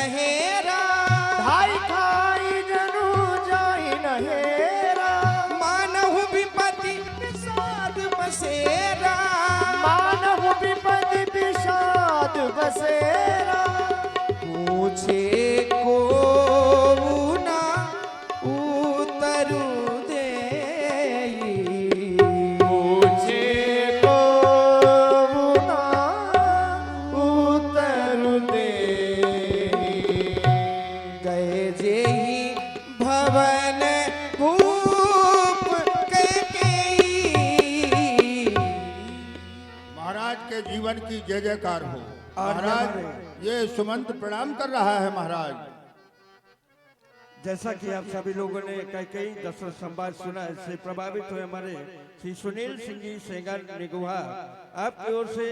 नहेरा ढाई खाई जनु जाई नहेरा मानव विपत्ति विषाद बसेरा मानव विपत्ति विषाद बसेरा पूछे को ना उतरू दे पूछे को ना उतरू दे गए जे ही भवन भूप कैकेयी। महाराज के जीवन की जय जयकार हो। महाराज ये सुमंत प्रणाम कर रहा है। महाराज जैसा कि आप सभी लोगों ने कई दशरथ संवाद सुना, इससे प्रभावित हुए हमारे श्री सुनील सिंह जी सेंगर निगुहा, आपकी ओर से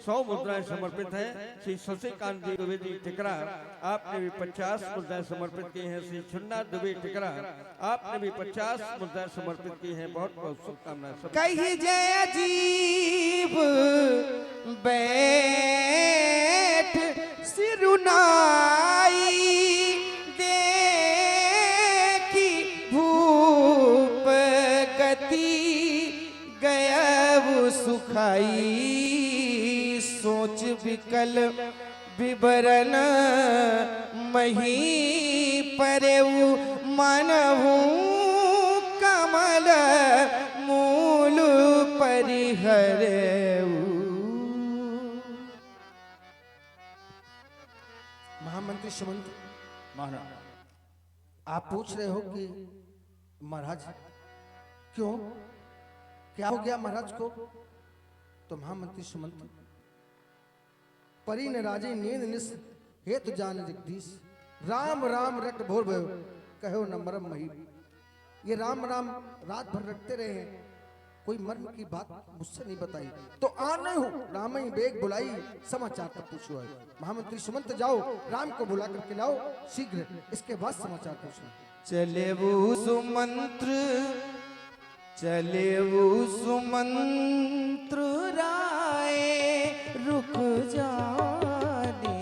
100 मुद्राएं समर्पित हैं। श्री शशिकांत जी दुबे जी टिकरा, आपने भी 50 मुद्राएं समर्पित की हैं। श्री छुन्ना दुबे टिकरा, आपने भी 50 मुद्राएं समर्पित की हैं। बहुत बहुत शुभकामनाएं। कही जय अजीब बैठ सिरुनाई देखी भूप गति गयब सुखाई सोच विकल विवरण मही परेऊ मनहु कमल मूल परिहरेऊ। महामंत्री सुमंत, महाराज आप पूछ रहे हो कि महाराज क्यों, क्या हो गया महाराज को? तो महामंत्री सुमंत, परी न राजे नींद निस हेतु जान जगदीश राम राम रट भोर भयो कहो न मरम मही। ये राम राम रात भर रटते रहे हैं, कोई मर्म की बात मुझसे नहीं बताई, तो आने हूँ राम ही बेग बुलाई समाचार तक पूछो है। महामंत्री सुमंत जाओ, राम को बुला करके लाओ शीघ्र, इसके बाद समाचार पूछो। चले वो सुमंत्र चले वो सुमंत्र राय रुक जाने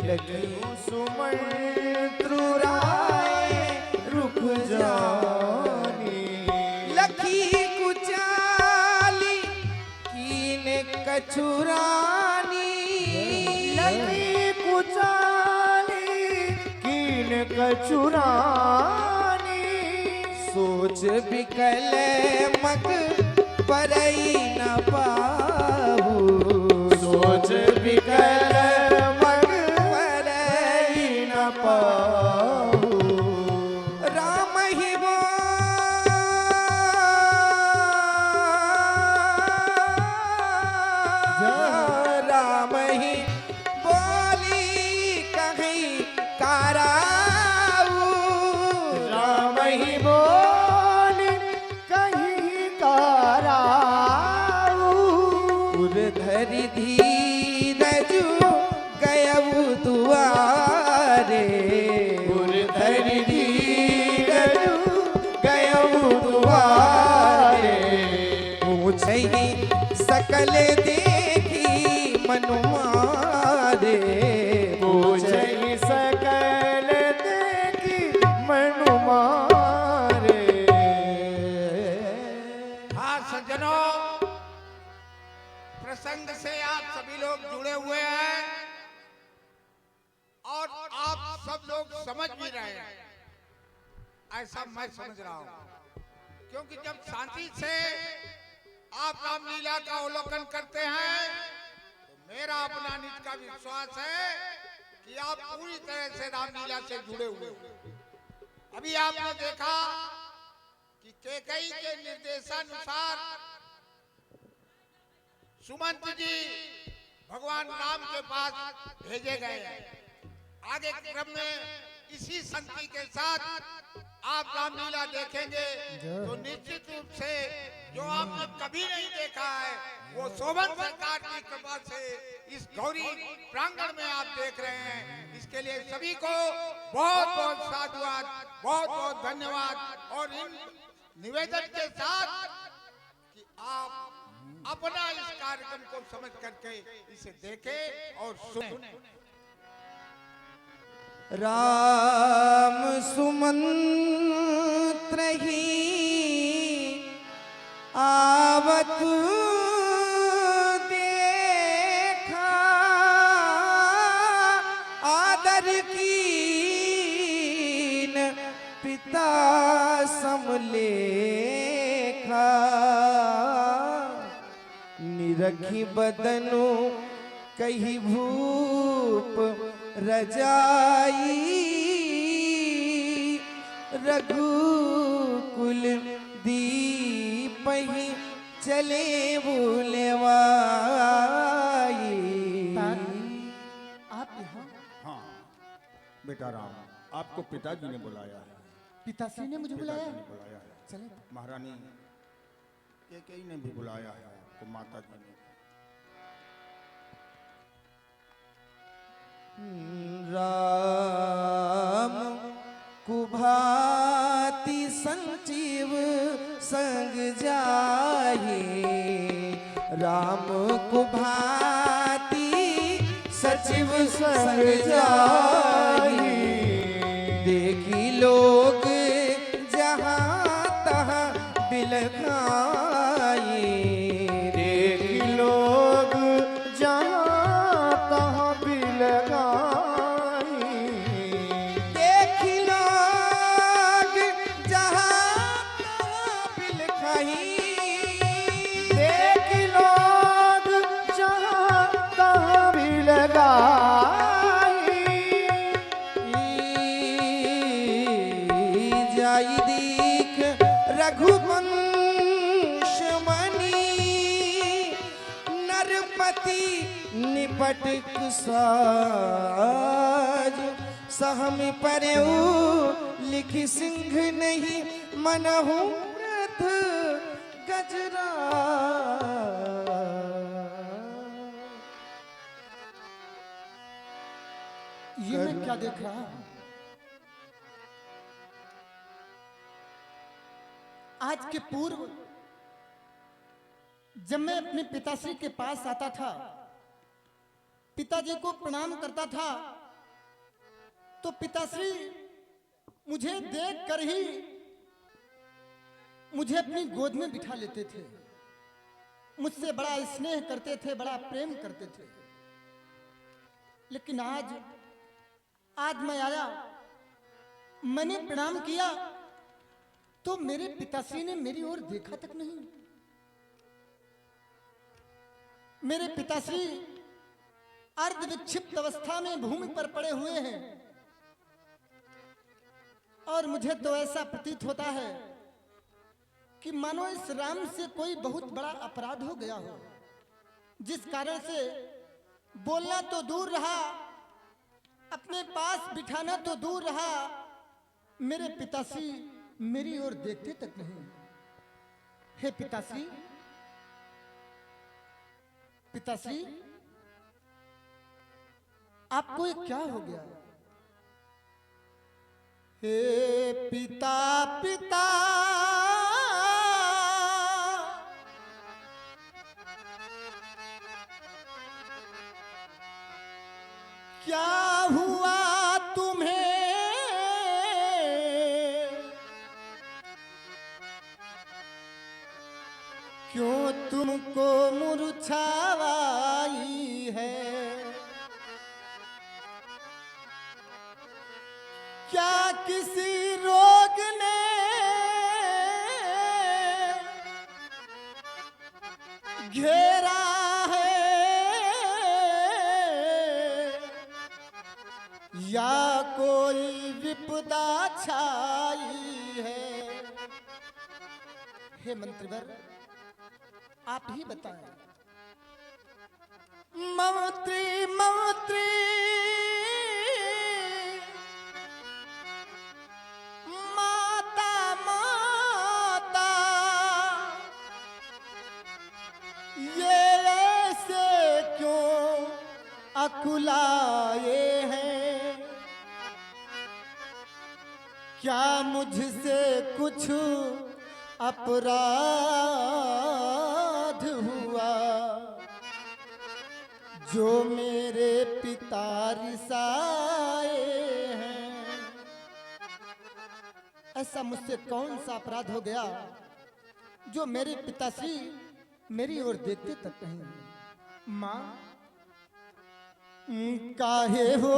लगे सुमंत्र राय रुक जाने लखी कुचाली कीन कछुरानी लगी कुचाली कीन कचुरानी सोच विकल मग परई न पाहु सोच विकल मग परई न पाहु राम ही राम ही बोली कहीं काराऊ राम ही बोल कहीं कराऊ धरि धीरजु गयऊ दुआरे धरि धीरजु गयऊ दुआरे पूछहि सकल देखी मनु मारे पूछहि सकल देखी मनु मारे। हाँ सज्जनों, प्रसंग से आप सभी लोग जुड़े हुए हैं और आप सब लोग समझ भी रहे हैं, ऐसा मैं समझ रहा हूं, क्योंकि जब शांति से आप रामलीला का अवलोकन करते हैं तो मेरा अपना निज का विश्वास है कि आप पूरी तरह से रामलीला से जुड़े हुए हैं। अभी आपने देखा कि कैकेयी के निर्देशानुसार सुमंत जी भगवान राम के पास भेजे गए हैं। आगे के क्रम में इसी संगति के साथ आप रामलीला देखेंगे तो निश्चित रूप से जो आपने कभी नहीं देखा है वो शोभन सरकार की कृपा से इस गौरी प्रांगण में आप देख रहे हैं। इसके लिए सभी को बहुत बहुत साधुवाद, बहुत बहुत धन्यवाद। और इन निवेदन के साथ कि आप अपना इस कार्यक्रम को समझ करके इसे देखें और सुने। राम सुमंत्र ही आवत देखा, आदर कीन पिता समलेखा, निरखी बदनु कही भूप रजाई, रघुकुल दीपहि चले बुलवाई। आप यहाँ? हाँ बेटा राम, आपको पिताजी ने बुलाया है। पिताश्री ने मुझे बुलाया? पिताजी ने बुलाया है। चले। महारानी कैकेयी ने भी बुलाया है आपको, माता जी ने। राम कुभाति संजीव संग जाहि, राम कुभाति सचिव संग जाहि, देखी लोग जहाँ तहाँ बिलखाई, देखी लोग जहाँ तहाँ बिलगाई, देखी लोग जहाँ तहाँ बिलखाई, देखी लोग जहाँ तहाँ बिलगाई, जाई दीख रघुवंश मणि, नरपति निपट कुसाज, सहम परऊ लिख सिंह नहीं, मनहु रथ गजरा। ये मैं क्या देख रहा हूं? आज के पूर्व जब मैं अपने पिताश्री के पास आता था, पिताजी को प्रणाम करता था, तो पिताश्री मुझे देखकर ही मुझे अपनी गोद में बिठा लेते थे, मुझसे बड़ा स्नेह करते थे, बड़ा प्रेम करते थे। लेकिन आज मैं आया, मैंने प्रणाम किया, तो मेरे पिताश्री ने मेरी ओर देखा तक नहीं। मेरे पिताश्री अर्ध विक्षिप्त अवस्था में भूमि पर पड़े हुए हैं, और मुझे तो ऐसा प्रतीत होता है कि मानो इस राम से कोई बहुत बड़ा अपराध हो गया हो, जिस कारण से बोलना तो दूर रहा, अपने पास बिठाना तो दूर रहा, मेरे पिताश्री मेरी ओर देखते तक नहीं। हे पिताश्री, पिताश्री, आपको ये क्या हो गया? हे पिता पिता, क्या हुआ तुम्हें? क्यों तुमको मुरझाई है? क्या किसी रोग ने घेरा है, या कोई विपदा छाई है? हे मंत्रीवर, आप ही बताएं। मंत्री मंत्री, माता माता, ये ऐसे क्यों अकुलाए हैं? क्या मुझसे कुछ अपराध हुआ जो मेरे पिता रिसाए हैं? ऐसा मुझसे कौन सा अपराध हो गया जो मेरे पिताश्री मेरी ओर देखते तक नहीं। माँ काहे हो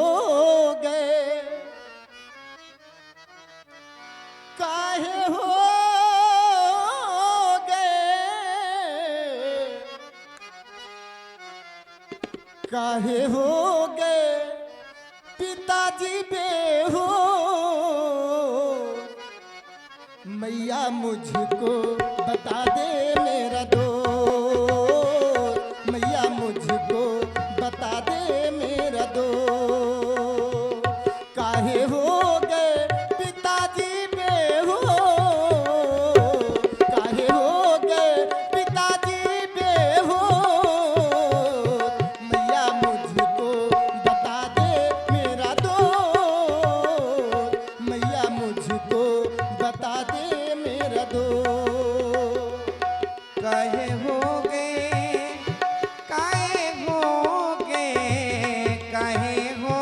गए, काहे हो गए, काहे हो गए पिताजी बेहो, मैया मुझको बता दे मेरा दोस्त, मैया मुझको बता दे मेरा दोस्त। काहे हो गए पिताजी बेहो, काहे हो गए पिताजी बेहो, मैया मुझको बता दे मेरा दोस्त, मैया मुझको बता दे मेरा दोस्त। काहे हो गए, काहे हो गए, काहे हो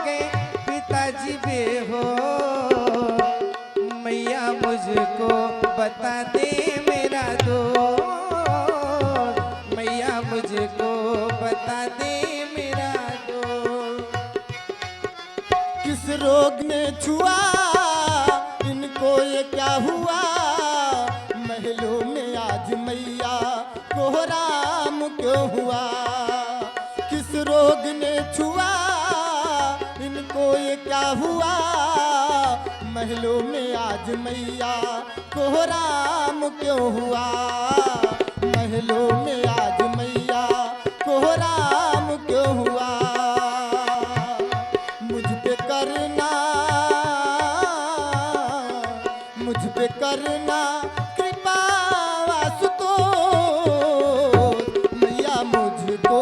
गए पिताजी बेहो, मैया मुझको बता दे मेरा दोस्त, मैया मुझको बता दे मेरा दोस्त। किस रोग ने छुआ इनको ये क्या हुआ, महलों में आज मैया को राम क्यों हुआ। किस रोग ने छुआ इनको ये क्या हुआ, महलों में आज मैया को राम क्यों हुआ, महलों में आज मैया को राम क्यों हुआ। मुझ पे करना, मुझ पे करना कृपा वासुतोष, मैया मुझको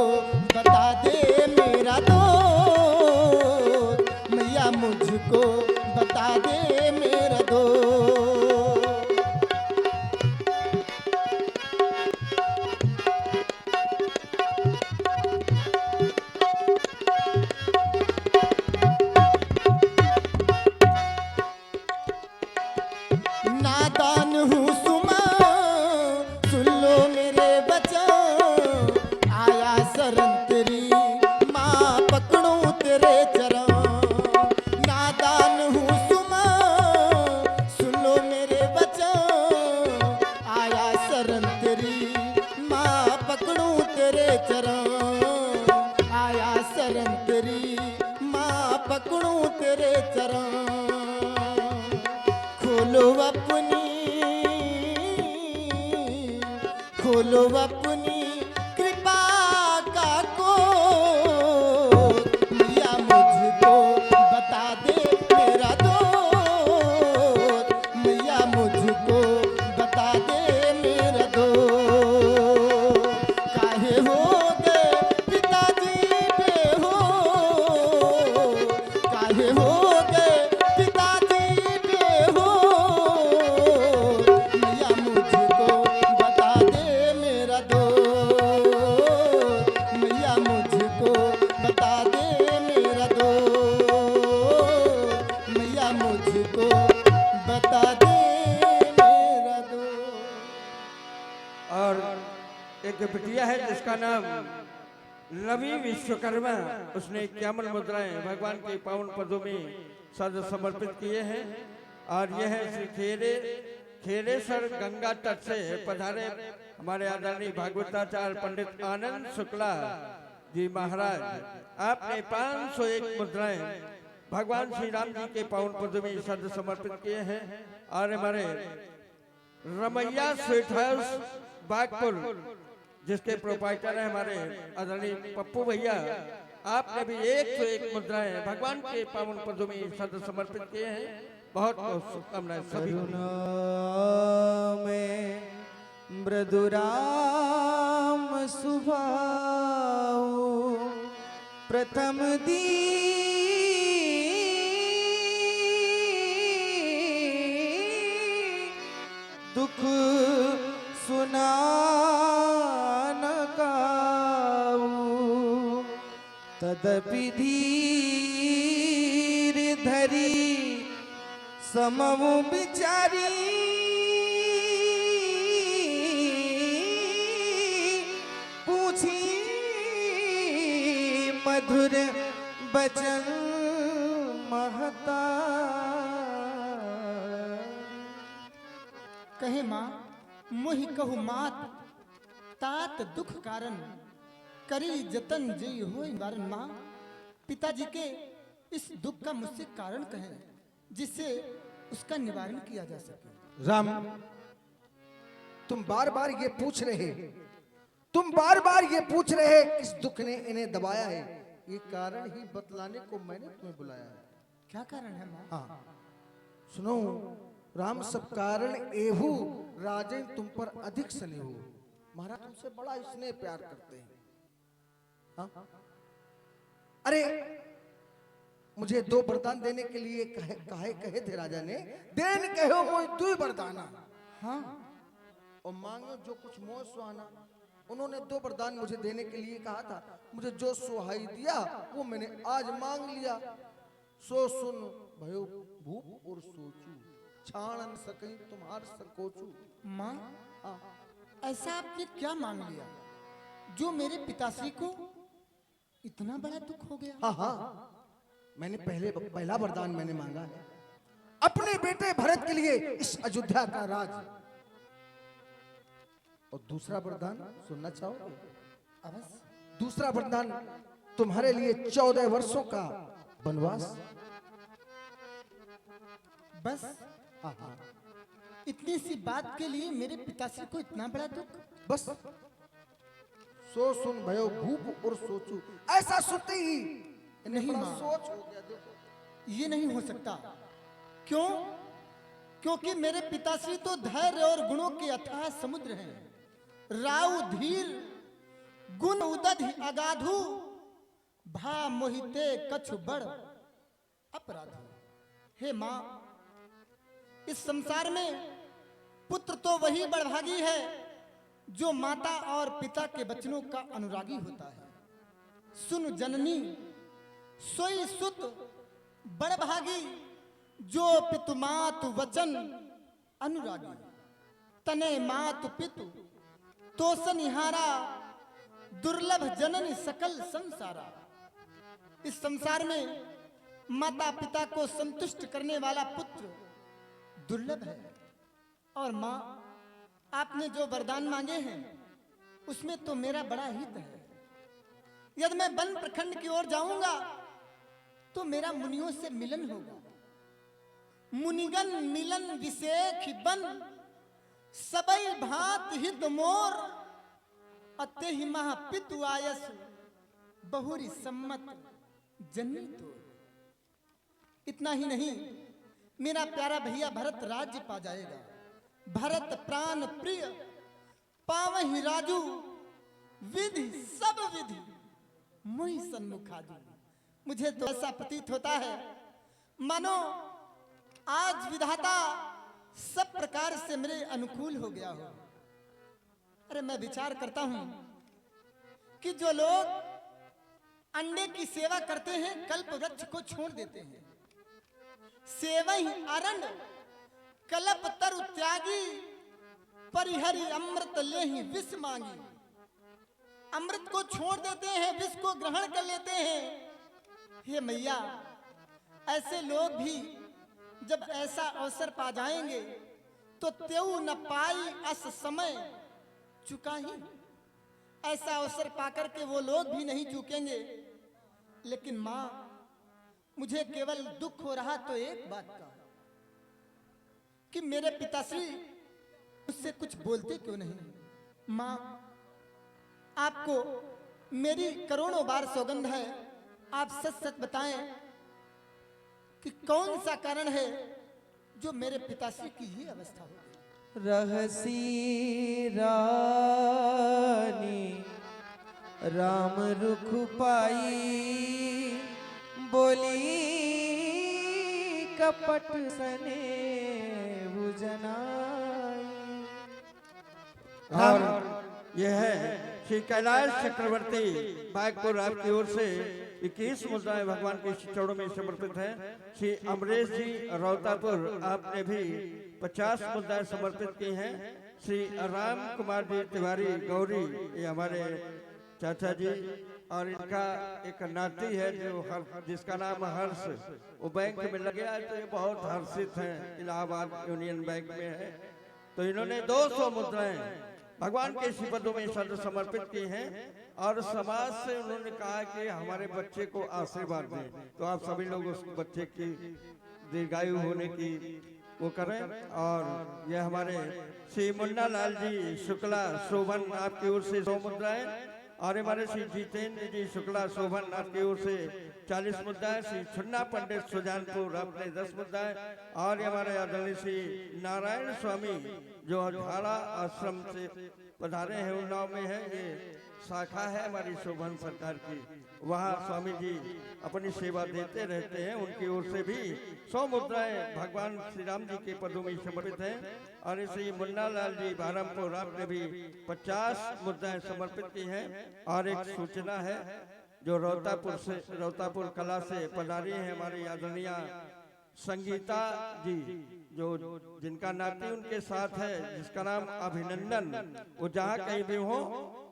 बता दे मेरा दोस्त, मैया मुझको बता दे मेरा दोस्त। नादान हूँ सुमा सुन लो मेरे बचन, आया शरण तेरी माँ पकड़ूं तेरे चरण। नादान हूँ सुमा सुन लो मेरे बचन, आया शरण तेरी माँ पकड़ूं तेरे चरण, आया शरण तेरी माँ पकड़ूं तेरे चरण। खोलो अपनी, खोलो अपनी कृपा का कोट, मैया मुझको बता दे मेरा दोस्त, मैया मुझको बता दे मेरा दोस्त। काहे हो गए पिताजी बेहो, काहे हो गए पिताजी बेहो, मैया मुझको बता दे मेरा दोस्त, मैया मुझको बता दे मेरा दोस्त, मैया मुझको बता दे मेरा दोस्त। और एक बिटिया है जिसका नाम रवि विश्वकर्मा, उसने 51 मुद्राएं भगवान के पावन पदों में सद समर्पित किए हैं। और यह है श्री खेरेश्वर गंगा तट से पधारे हमारे आदरणीय भागवताचार्य पंडित आनंद शुक्ला जी महाराज, आपने 501 मुद्राएं भगवान श्री राम जी के पावन पदों में सद समर्पित किए हैं। और हमारे रमैया स्वीट हाउस बागपुर जिसके प्रोपाइटर है हमारे आदरणीय पप्पू भैया, आपने भी 101 मुद्राएं भगवान के पावन पदों में सद समर्पित किए हैं। बहुत बहुत शुभकामनाएं सभी को। में मृदुराम सुभाऊ प्रथम दी दुख सुनान काऊ, तदपि धीर धरी समवु बिचारी पूछी मधुर बचन महता। कहे माँ मोहि कहु मात तात दुख कारण करी जतन जई होई निवारण। माँ पिताजी के इस दुख का मुझसे कारण कहें जिससे उसका निवारण किया जा सके। राम, तुम बार बार ये पूछ रहे, तुम बार बार ये पूछ रहे किस दुख ने इन्हें दबाया है, ये कारण ही बतलाने को मैंने तुम्हें बुलाया है। क्या कारण है माँ? हाँ सुनो राम, सब कारण एहू राजन तुम पर अधिक स्नेह हो। महाराज तुमसे बड़ा स्नेह प्यार करते हैं। हाँ? अरे मुझे 2 वरदान देने के लिए कहे थे राजा ने, देन कहो मोय 2 वरदाना। हाँ और मांगो जो कुछ मोह सुहाना। उन्होंने 2 वरदान मुझे देने के लिए कहा था, मुझे जो सुहाई दिया वो मैंने आज मांग लिया। सो सुन भयो भूप और सोचू, छाण सकई तुम्हार संकोचू। माँ ऐसा आपने क्या मांग लिया जो मेरे पिताश्री को इतना बड़ा दुख हो गया? हाँ हाँ, मैंने पहला वरदान मैंने मांगा है अपने बेटे भरत के लिए इस अयोध्या का राज। और दूसरा वरदान सुनना चाहोगे? अवश्य। दूसरा वरदान तुम्हारे लिए 14 वर्षों का वनवास। बस हाँ हाँ, इतनी सी बात के लिए मेरे पिताश्री को इतना बड़ा दुख? बस सो सुन भयो भूप और सोचू। ऐसा सुनते ही नहीं बड़ा माँ, सोच हो गया। देखो ये नहीं हो सकता। क्यों? क्योंकि मेरे पिताश्री तो धैर्य और गुणों के अथाह समुद्र हैं। राव धीर गुण उदधि अगाधु, भा मोहिते कछु बड़ अपराधु। हे माँ, इस संसार में पुत्र तो वही बड़भागी है जो माता और पिता के वचनों का अनुरागी होता है। सुन जननी सोई सुत बड़भागी, जो पितु मातु वचन अनुरागी। तने मातु पितु तोसनिहारा, दुर्लभ जननी सकल संसारा। इस संसार में माता पिता को संतुष्ट करने वाला पुत्र दुर्लभ है। और माँ, आपने जो वरदान मांगे हैं उसमें तो मेरा बड़ा हित है। यदि मैं वन प्रखंड की ओर जाऊंगा तो मेरा मुनियों से मिलन होगा। मुनिगन मिलन विशेख बन, सबई भांत हित मोर। अते ही महा पितु आयस, बहुरी सम्मत जननी तो। इतना ही नहीं, मेरा प्यारा भैया भरत राज्य पा जाएगा। भरत प्राण प्रिय पावहि राजू, विधि सब विधि मोहि सन्मुखाजू। मुझे तो ऐसा प्रतीत होता है मानो आज विधाता सब प्रकार से मेरे अनुकूल हो गया हो। अरे मैं विचार करता हूं कि जो लोग अंडे की सेवा करते हैं कल्प वृक्ष को छोड़ देते हैं। सेवहि अरण्य कल्प तरु त्यागी, परिहरि अमृत लेहि विष मांगी। अमृत को छोड़ देते हैं, विष को ग्रहण कर लेते हैं। हे मैया, ऐसे लोग भी जब ऐसा अवसर पा जाएंगे तो त्यों न पाई अस समय चुका ही। ऐसा अवसर पाकर के वो लोग भी नहीं चूकेंगे। लेकिन माँ, मुझे केवल दुख हो रहा तो एक बात का कि मेरे पिताश्री मुझसे कुछ बोलते क्यों नहीं। माँ, आपको मेरी करोड़ों बार सौगंध है, आप सच सच बताएं कि कौन सा कारण है जो मेरे पिताश्री की ये अवस्था हो। रहसी रानी राम रुख पाई, बोली कपट सने बुझनाई। और यह है श्री कैलाश चक्रवर्ती बागपुर आपकी ओर से 21 मुद्राएं भगवान के चरणों में समर्पित हैं। श्री अमरेश जी रौतापुर, आपने भी 50 मुद्राएं समर्पित की हैं। श्री राम कुमार जी तिवारी गौरी, ये हमारे चाचा जी, और इनका एक नाती है जिसका नाम हर्ष, वो बैंक में लग गया है, तो ये बहुत हर्षित हैं, इलाहाबाद यूनियन बैंक में है। तो इन्होंने 200 मुद्राएं भगवान के श्रीपदों में समर्पित की हैं और समाज से उन्होंने कहा कि हमारे बच्चे को आशीर्वाद दें। तो आप सभी लोग उस बच्चे की दीर्घायु होने की वो करें। और ये हमारे श्री मुन्ना लाल जी शुक्ला शोभन, आपकी ओर से 100 मुद्राएं, और हमारे श्री जितेंद्र जी शुक्ला शोभन, आपकी ओर से 40 मुद्दाएं। श्री छुन्ना पंडित सुजानपुर, आपने 10 मुद्दाएं, और हमारे आदरणीय श्री नारायण स्वामी जो झाड़ा आश्रम से पधारे हैं, उन्नाव में है, ये शाखा है हमारी शोभन सरकार की, वहाँ स्वामी जी अपनी सेवा देते रहते हैं, उनकी ओर से भी 100 मुद्राएं भगवान श्री राम जी के पदों में समर्पित हैं। और श्री मुन्ना लाल जी बहरमपुर, आपने भी 50 मुद्राएं समर्पित की हैं। और एक सूचना है, जो रौतापुर कला से पधारी है हमारी आदरणीय संगीता जी, जो जिनका नाती उनके साथ है, जिसका नाम अभिनंदन, वो जहाँ कहीं भी हो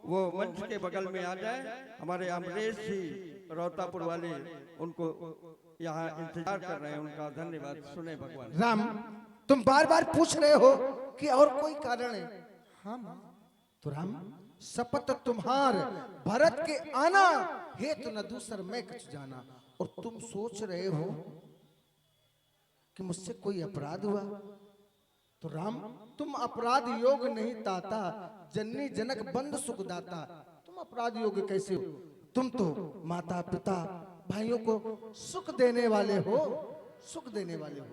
वो मंच के बगल में आ जाए। हमारे अमरेश जी रौतापुर वाले उनको यहाँ इंतजार कर रहे हैं, उनका धन्यवाद। सुने भगवान। राम, तुम बार बार पूछ रहे हो कि और कोई कारण है? हाँ माँ। तो राम, शपथ तुम्हार भरत के आना हेतु न दूसर मैं कुछ जाना। और तुम सोच रहे हो कि मुझसे कोई अपराध हुआ? तो राम, तुम अपराध योग नहीं ताता, जननी जनक बंद सुखदाता। तुम अपराध योग कैसे हो? तुम तो माता पिता भाइयों को सुख देने वाले हो, सुख देने वाले हो।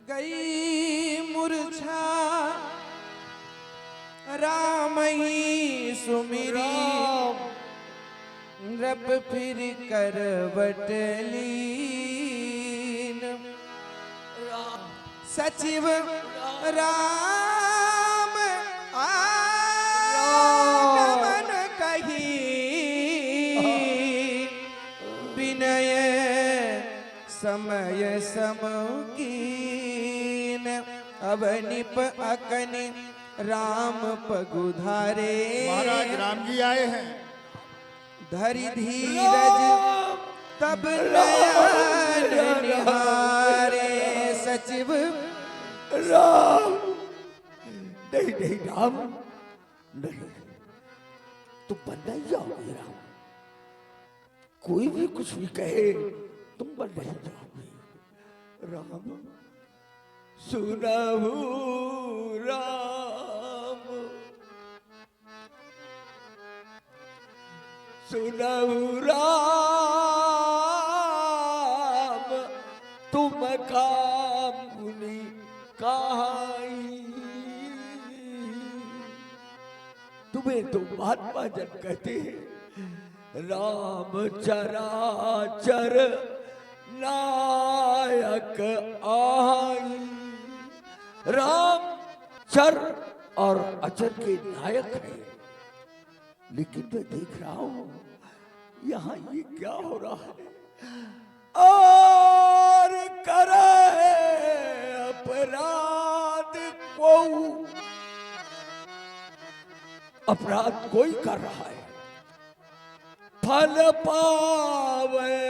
गई मूर्छा राम ही सुमिरी, रब फिर करवट लीन। सचिव राम आगमन कही, विनय समय समकीन। अवनिप अकनि राम पगुधारे, महाराज राम जी आए हैं। धरि धीरज तब नयन निहारे। सचिव राम, नहीं नहीं राम, नहीं, तुम बन नहीं जाओगे राम। कोई भी कुछ भी कहे, तुम बन नहीं जाओगे राम। सुनहु राम, सुनहु राम, तुम काम मुनि कहाई। तुम्हें तो महात्मा जन कहते हैं, राम चराचर नायक आई। राम चर और अचर के नायक है। लेकिन मैं देख रहा हूं यहाँ ये क्या हो रहा है। और करे अपराध अपराध कोई कर रहा है, फल पावे।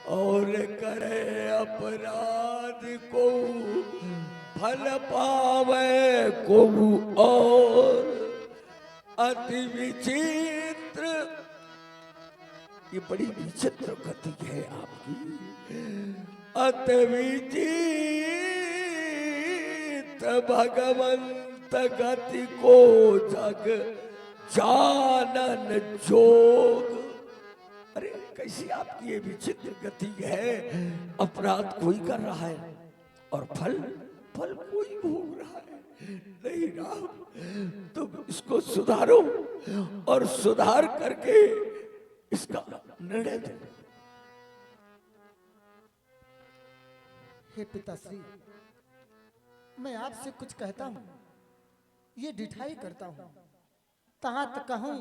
और करे अपराध को फल पावे को। और अति विचित्र, ये बड़ी विचित्र गति है आपकी। अति विचित्र भगवंत गति को जग जानन जोग। अरे कैसी आपकी ये विचित्र गति है। अपराध कोई कर रहा है और फल कोई भोग रहा है। नहीं राम, तुम इसको सुधारो और सुधार करके इसका निर्णय दो। हे पिताश्री, मैं आपसे कुछ कहता हूं, ये ढिठाई करता हूं, तात कहूं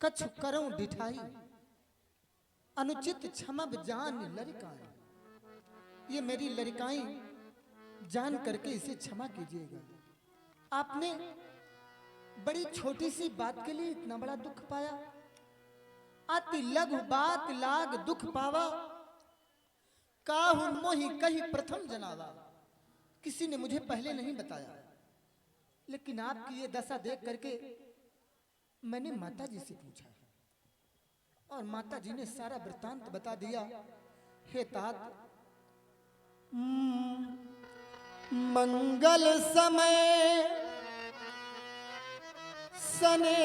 कछु करऊं डिठाई, अनुचित क्षमब जान लड़काएं। ये मेरी लड़काएं जान करके इसे क्षमा कीजिएगा। आपने बड़ी छोटी सी बात के लिए इतना बड़ा दुख पाया। अति लघु बात लाग दुख पावा, काहू मोहि कही प्रथम जनावा। किसी ने मुझे पहले नहीं बताया, लेकिन आपकी ये दशा देख करके मैंने माता जी से पूछा और माता जी ने सारा वृत्तांत बता दिया। हे तात, मंगल समय सने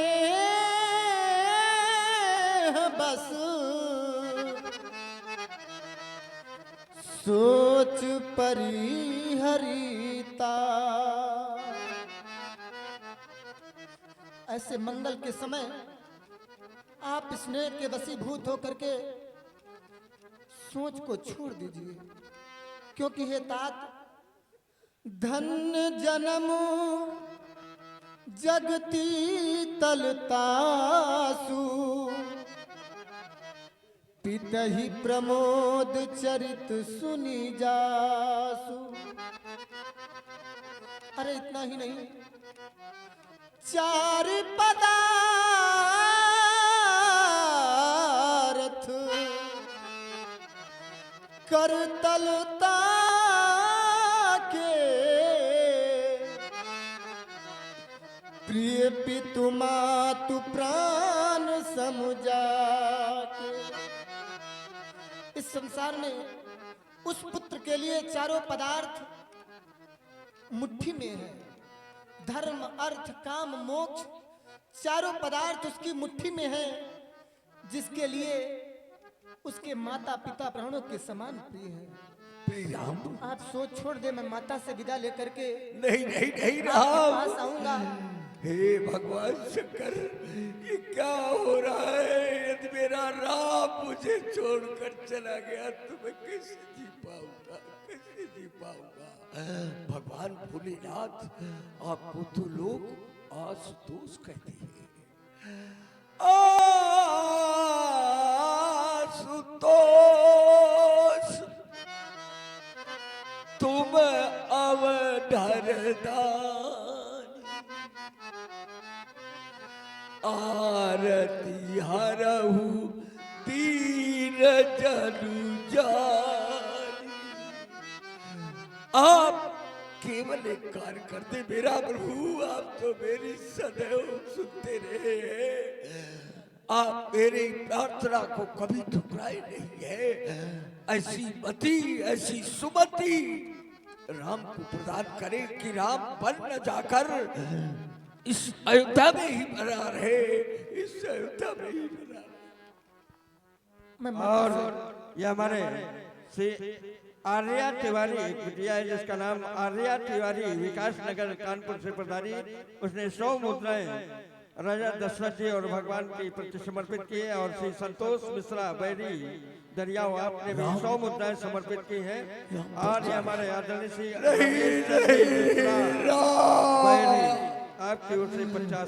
बस सोच परिहरिता। ऐसे मंगल के समय आप स्नेह के वशीभूत होकर के सोच को छोड़ दीजिए, क्योंकि हे तात, धन्य जन्म जगती तलतासु, पितहि प्रमोद चरित सुनी जासु। अरे इतना ही नहीं, चार पदार्थ करतलता के, प्रिय पितु मातु प्राण समुजा के। इस संसार में उस पुत्र के लिए चारों पदार्थ मुट्ठी में है। धर्म, अर्थ, काम, मोक्ष, चारों पदार्थ उसकी मुट्ठी में है, जिसके लिए उसके माता पिता प्राणों के समान प्रिय है। राम, आप सोच छोड़ दे, मैं माता से विदा लेकर के नहीं नहीं नहीं आपके राम। पास आऊंगा। हे भगवान शंकर, ये क्या हो रहा है? यदि मेरा राम मुझे छोड़कर चला गया तो मैं कैसे जी पाऊंगा, कैसे जी पाऊंगा? भगवान भोलेनाथ, आपको तो लोग आशुतोष कहते हैं। आशुतोष, तुम अवधरदान, आरती हरहु दीन जनु जानी। आप केवल एक कार्य करते मेरा प्रभु, आप तो मेरी सदैव सुनते रहे हैं। आप मेरी प्रार्थना को कभी ठुकराए नहीं है। ऐसी मति, ऐसी सुमति राम को प्रदान करें कि राम वन न जाकर इस अयोध्या में ही बना रहे, इस अयोध्या में ही बना रहे। और ये हमारे श्री आर्या तिवारी एक बिटिया है जिसका नाम आर्या तिवारी, विकास नगर कानपुर से प्रधानी। उसने 100 मुद्राएं राजा दशरथ जी और भगवान के प्रति समर्पित की है। और श्री संतोष मिश्रा बैरी दरियाओं, आपने भी 100 मुद्राएं समर्पित की हैं। और ये हमारे आदरणीय श्री बैरी, आपकी ओर से 50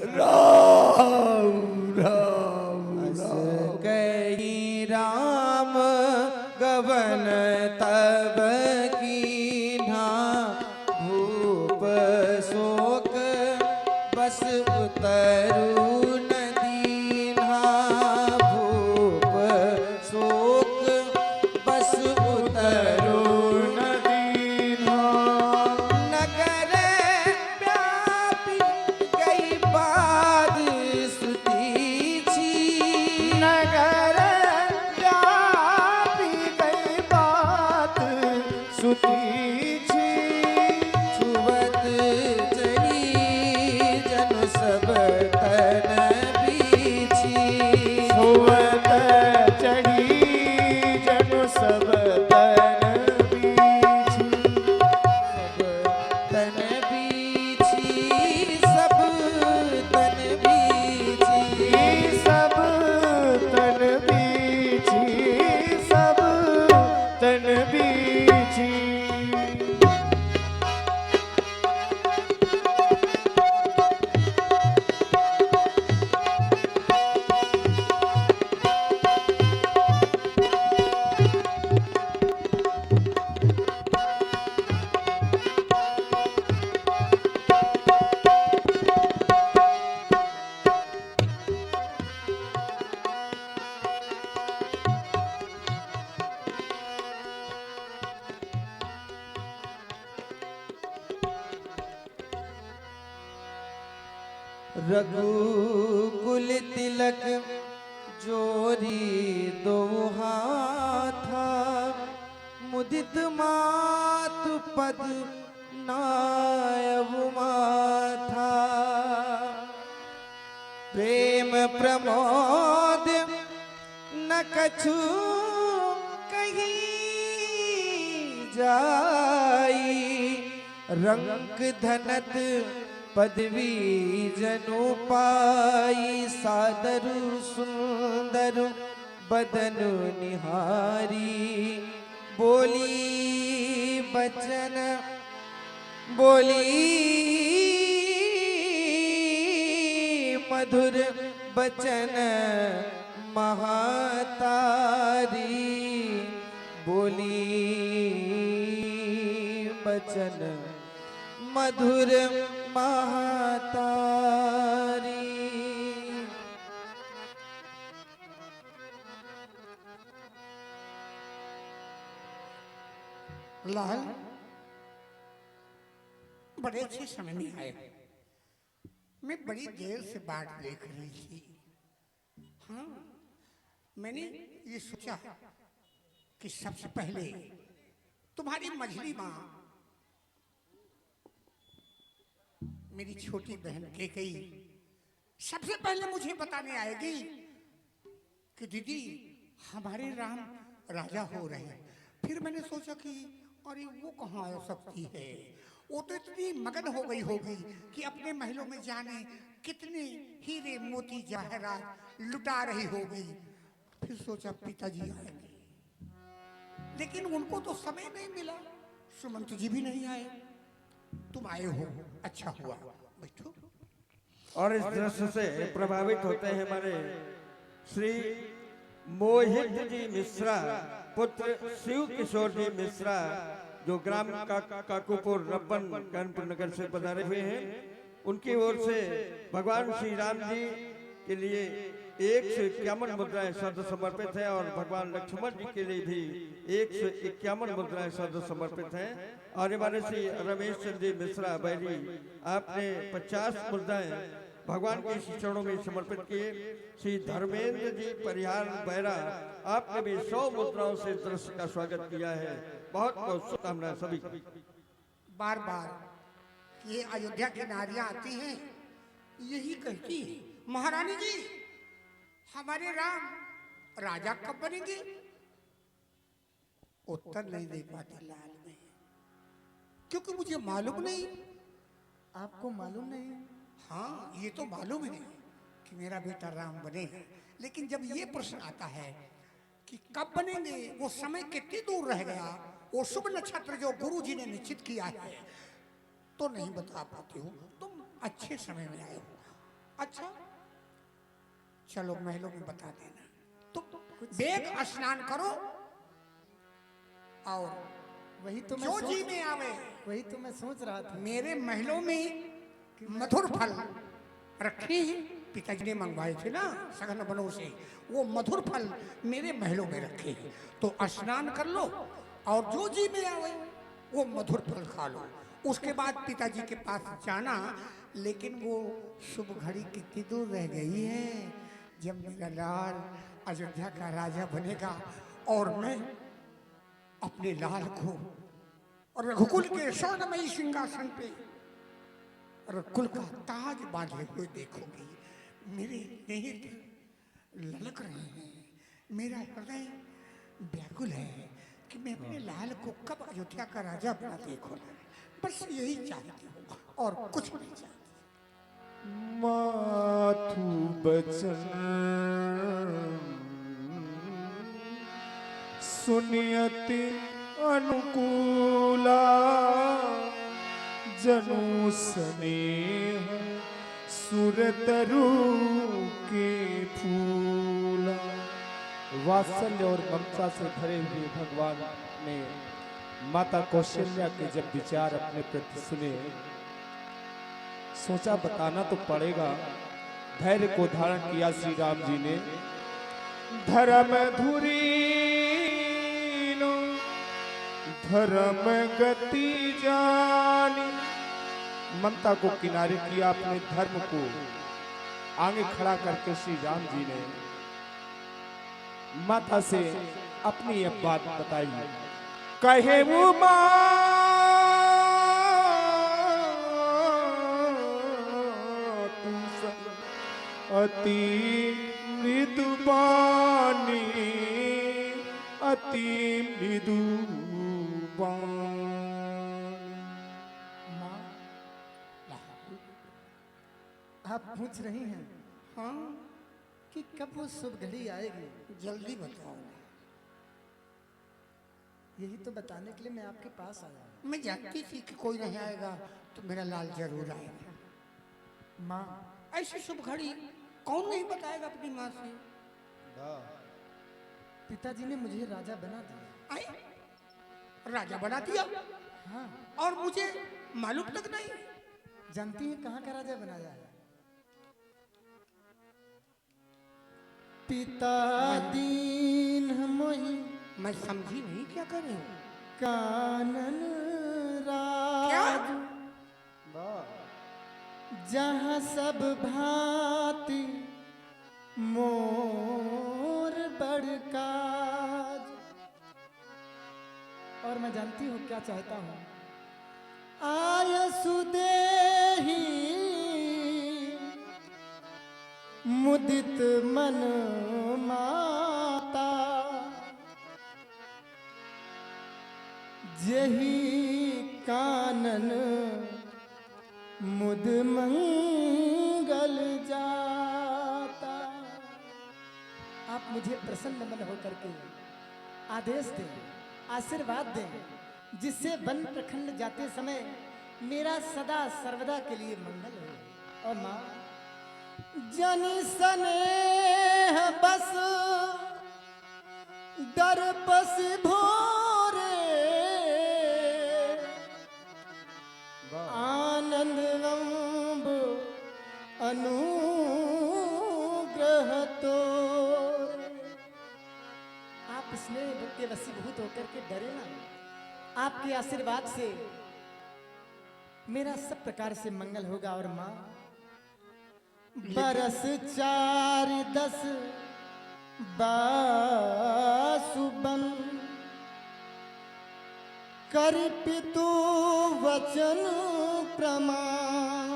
कही राम गवन तब कीन्हा, भूप शोक बस उतरू नदीन्हा, भूप शोक बस उतरू नदीन्हा। नगर व्यापी गई बात सुती छी, नगर व्यापी गई बात सुती छी। छुवत चढ़ी जनु सब तन बीछी, छुवत चढ़ी जनु सब तन बीछी, सब तन बीछी, सब तन बीछी, सब तन रघुकुल तिलक जोरी दो हाथा, मुदित मातु पद नायव माथा। प्रेम प्रमोद न कछु कहीं जाई, रंग धनत पदवी जनु पाई। सादर सुंदर बदन निहारी, बोली बचन बोली मधुर बचन महातारी, बोली बचन मधुर महातारी। लाल बड़े अच्छे समय में आए। मैं बड़ी देर से बाट देख रही थी। हाँ, मैंने ये सोचा कि सबसे पहले तुम्हारी मझली माँ मेरी छोटी बहन केकई सबसे पहले मुझे बताने आएगी कि दीदी हमारे राम राजा हो रहे हैं। फिर मैंने सोचा कि अरे वो कहाँ आ सकती है, वो तो इतनी मगन हो गई होगी कि अपने महलों में जाने कितने हीरे मोती जवाहरात लुटा रही होगी। फिर सोचा पिताजी आएंगे, लेकिन उनको तो समय नहीं मिला। सुमंत जी भी नहीं आए, तुम आए हो, अच्छा हुआ, बैठो। और इस दृश्य से प्रभावित होते हैं हमारे श्री मोहित जी मिश्रा, पुत्र शिव किशोर जी मिश्रा, जो ग्राम काकूपुर रब्बन कानपुर नगर से पधारे हुए हैं। उनकी ओर से भगवान श्री राम जी के लिए 151 मुद्राएं शब्द समर्पित है और भगवान लक्ष्मण जी के लिए भी 151 मुद्राएं शब्द समर्पित हैं। और हमारे श्री रमेश चंद्र जी मिश्रा बैरी, आपने 50 मुद्राएं भगवान के चरणों में समर्पित किए। श्री धर्मेंद्र जी परिहार बैरा, आपने भी 100 मुद्राओं से दृश्य का स्वागत किया है। बहुत बहुत शुभकामनाएं सभी। बार बार ये अयोध्या की नारियां आती हैं, यही कहती है, महारानी जी हमारे राम राजा कब बनेंगे? उत्तर नहीं दे पाती लाल में, क्योंकि मुझे मालूम नहीं। आपको मालूम नहीं है? हाँ, ये तो मालूम है कि मेरा बेटा राम बनेगा, लेकिन जब ये प्रश्न आता है कि कब बनेंगे, वो समय कितनी दूर रह गया, वो शुभ नक्षत्र जो गुरुजी ने निश्चित किया है, तो नहीं बता पाती हूँ। तुम अच्छे समय में आए हो। अच्छा चलो महलों में बता देना। तुम बेग स्नान करो और वही तो मैं जो सोच- जी में आवे, वही तो मैं सोच रहा था। मेरे महलों में मधुर फल रखे हैं, पिताजी ने मंगवाए थे ना सघन बनों से, वो मधुर फल मेरे महलों में रखे हैं। तो स्नान कर लो और जो जी में आवे वो मधुर फल खा लो। उसके बाद पिताजी के पास जाना, लेकिन वो शुभ घड़ी कितनी दूर रह गई है जब मेरा लाल अयोध्या का राजा बनेगा और मैं अपने लाल को और रघुकुल के स्वर्णमयी सिंहासन पे रघुकुल का ताज बांधे हुए देखोगी। मेरे नेत्र ललक रहे हैं, मेरा हृदय व्याकुल है कि मैं अपने लाल को कब अयोध्या का राजा बना देखूं। बस यही चाहती हूँ और कुछ नहीं चाहती। माथु बचन सुनियति अनुकूला, जनु स्नेह सुरतरु के फूला। वात्सल्य और ममता से भरे हुए भगवान ने माता कौशल्या के जब विचार अपने प्रति सुने, सोचा बताना तो पड़ेगा। धैर्य को धारण किया श्री राम जी ने। धर्म धुरीनो धर्म गति जानी, ममता को किनारे किया, अपने धर्म को आगे खड़ा करके श्री राम जी ने माता से अपनी ये बात बताई। कहे वो अति मृदु बानी, अति मृदु माँ, आप पूछ रही हैं हाँ कि कब वो शुभ घड़ी आएगी। जल्दी बताओ। यही तो बताने के लिए मैं आपके पास आया हूँ। मैं जानती थी कि कोई नहीं आएगा तो मेरा लाल जरूर आएगा। माँ, ऐसी शुभ घड़ी कौन नहीं बताएगा अपनी माँ से। पिताजी ने मुझे राजा बना दिया। आए? राजा बना दिया हाँ, और मुझे मालूम तक नहीं। जानती हैं कहाँ का राजा बनाया है? पिता दीन मोहि मैं समझी नहीं क्या कर रहे हो। कानन क्या? राज, जहाँ सब भांति मोर बड़काज। और मैं जानती हूँ क्या चाहता हूँ। आय सुदेही मुदित मन माता, जही कानन मुद मंगल जाता। आप मुझे प्रसन्न मन होकर के आदेश दें, आशीर्वाद दें, जिससे वन प्रखंड जाते समय मेरा सदा सर्वदा के लिए मंगल हो। और माँ, जनि स्नेह बस दर्पस भोरे, आनंद अम्ब अनुग्रह तो। आप स्नेह के वशीभूत होकर के डरे ना। आपके आशीर्वाद से मेरा सब प्रकार से मंगल होगा। और माँ, बरस 4-10 बासुबन कर पितु वचन प्रमाण,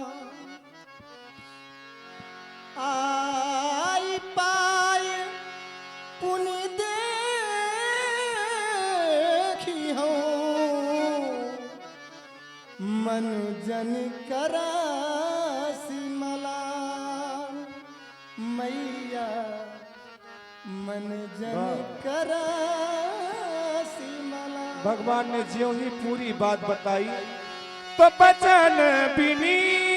आई पाय पुनि देखी हो, मन जन करा मैया, मन जन करा सिमला। भगवान ने ज्यों ही पूरी बात बताई तो बचन विनीत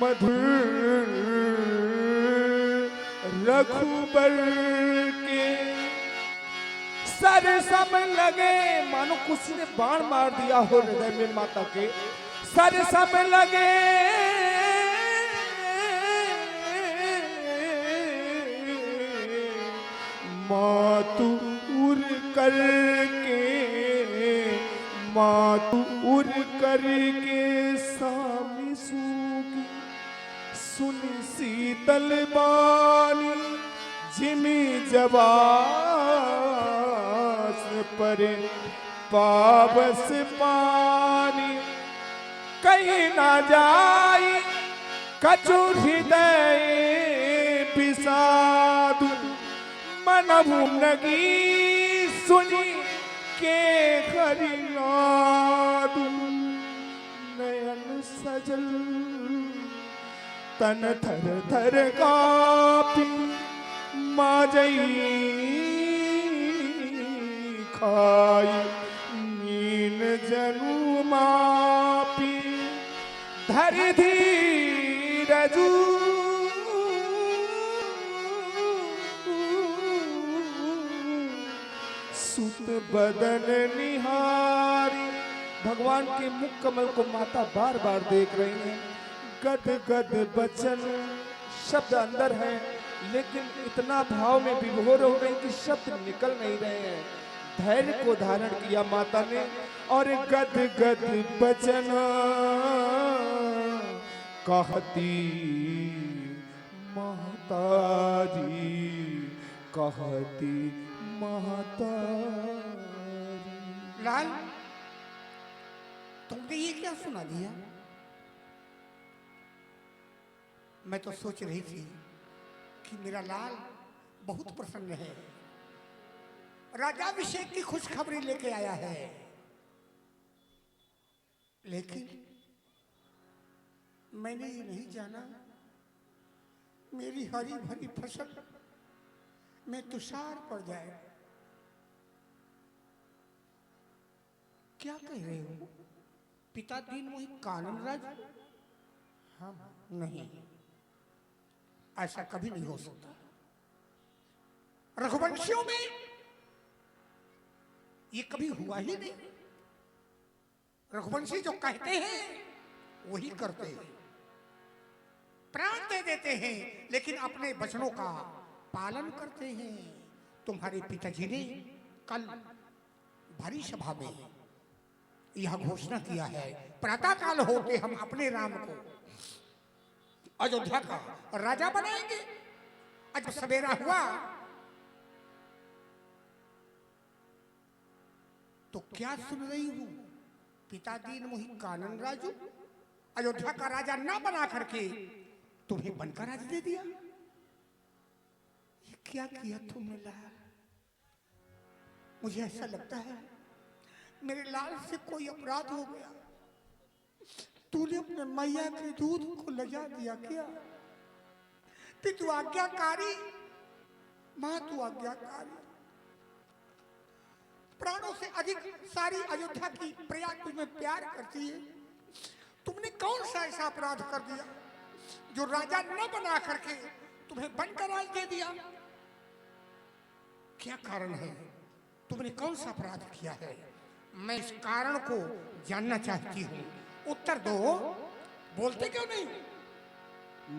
मधुर रघुबर के सर सम लगे। मानो किसी ने बाण मार दिया हो हृदय में माता के। सर सब लगे मातु उर करके, मातु उर करके सामी सूगी। सुन शीतल बानी जिमी जबास परे पावस पानी। कहीं ना जाई कछु हृदय विषादु, मनहु नगी सुनी के हरिनादु। नयन सजल तन थर थर कापी, माजई खाई नीन जनु मापी। धर धीरजू सुत बदन निहारी। भगवान के मुख कमल को माता बार बार देख रही है। गद गद बचन शब्द अंदर है, लेकिन इतना भाव में विभोर हो गई कि शब्द निकल नहीं रहे हैं। धैर्य को धारण किया माता ने और गद गद बचन कहती महतारी, कहती महतारी। लाल, तुमने ये क्या सुना दिया? मैं तो सोच रही थी कि मेरा लाल बहुत प्रसन्न है, राजाभिषेक की खुशखबरी लेके आया है, लेकिन मैंने ये नहीं जाना मेरी हरी भरी फसल में तुषार पड़ जाए। क्या कह रहे हो पिता दीन मोहि कानन राज? हाँ, नहीं, ऐसा कभी नहीं हो सकता। रघुवंशियों में ये कभी हुआ ही नहीं। रघुवंशी जो कहते हैं वही करते हैं, प्राण दे देते हैं, लेकिन अपने वचनों का पालन करते हैं। तुम्हारे पिताजी ने कल भरी सभा में यह घोषणा किया है, प्रातः काल होते हम अपने राम को अयोध्या का राजा बनाएंगे। आज सवेरा हुआ तो क्या सुन रही हूं? पिता दीन मोहि कानन राजू, अयोध्या का राजा ना बना करके तुम्हें बनकर राज दे दिया। ये क्या किया तुमने लाल? मुझे ऐसा लगता है मेरे लाल से कोई अपराध हो गया। तूने अपने मैया के दूध को लजा दिया क्या? पितु आज्ञाकारी, मां तू आज्ञाकारी। प्राणों से अधिक सारी अयोध्या की प्रजा तुम्हें प्यार करती है। तुमने कौन सा ऐसा अपराध कर दिया जो राजा न बना करके तुम्हें बनकर राज दे दिया? क्या कारण है? तुमने कौन सा अपराध किया है? मैं इस कारण को जानना चाहती हूँ। उत्तर दो। बोलते क्यों नहीं?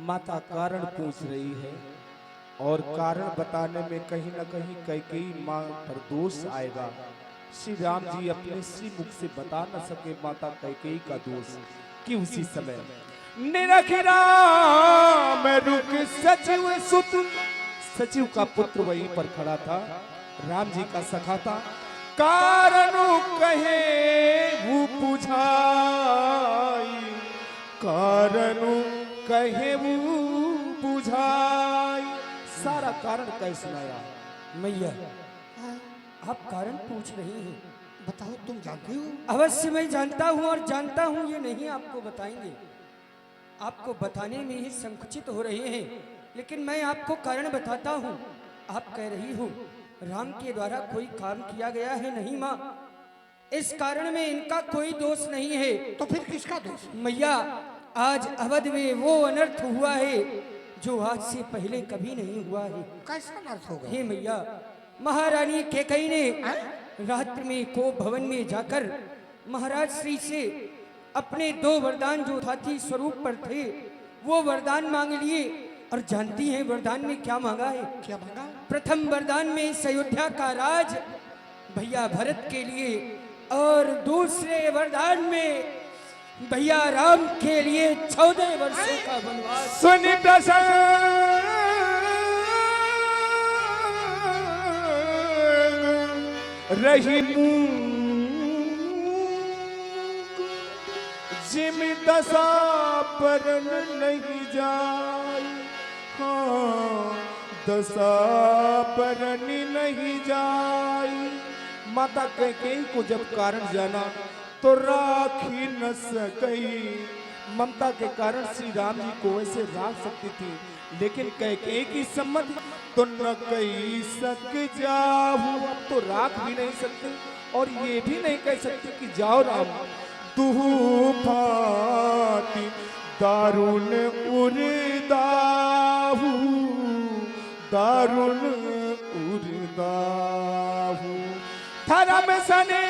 माता कारण पूछ रही है और कारण बताने में कहीं न कहीं कैकेयी मां पर दोष आएगा। श्री राम जी अपने श्री मुख से बता न सके माता कैकेयी का दोष कि उसी समय निरख राम रुक सचिव सुत, सचिव का पुत्र वहीं पर खड़ा था, राम जी का सखा था। कारणु कहे वो बुझाई, कारणु कहे वो बुझाई, सारा कारण कह सुनाया। मैया, आप कारण पूछ रही हैं, बताओ, तुम जानते हो? अवश्य मैं जानता हूँ और जानता हूँ ये नहीं आपको बताएंगे। आपको बताने में ही संकुचित हो रहे हैं, लेकिन मैं आपको कारण बताता हूँ। आप कह रही हो राम के द्वारा कोई काम किया गया है। नहीं माँ, इस कारण में इनका कोई दोष नहीं है। तो फिर किसका दोष? मैया, आज अवध में वो अनर्थ हुआ है जो आज से पहले कभी नहीं हुआ है। कैसा अनर्थ होगा? हे मैया, महारानी कैकेयी ने रात्रि में को भवन में जाकर महाराज श्री से अपने 2 वरदान जो हाथी स्वरूप पर थे वो वरदान मांग लिए। और जानती हैं वरदान में क्या मांगा है? क्या मांगा? प्रथम वरदान में इस अयोध्या का राज भैया भरत के लिए, और दूसरे वरदान में भैया राम के लिए 14 वर्षों का वनवास। सुनि प्रसन्न रही जिम दशा परन नहीं जाई, हाँ दशा परन नहीं जाई। माता कैकेयी को जब कारण जाना तो राखी न सकई। ममता के कारण श्री राम जी को वैसे राख सकती थी, लेकिन कैकेयी की सम्मति तो न कही सक जाहू, अब तो राख भी नहीं सकते और ये भी नहीं कह सकते कि जाओ राम। दुहु फाती दारुण उरदाहू, दारुण उरदाहू। धर्म सने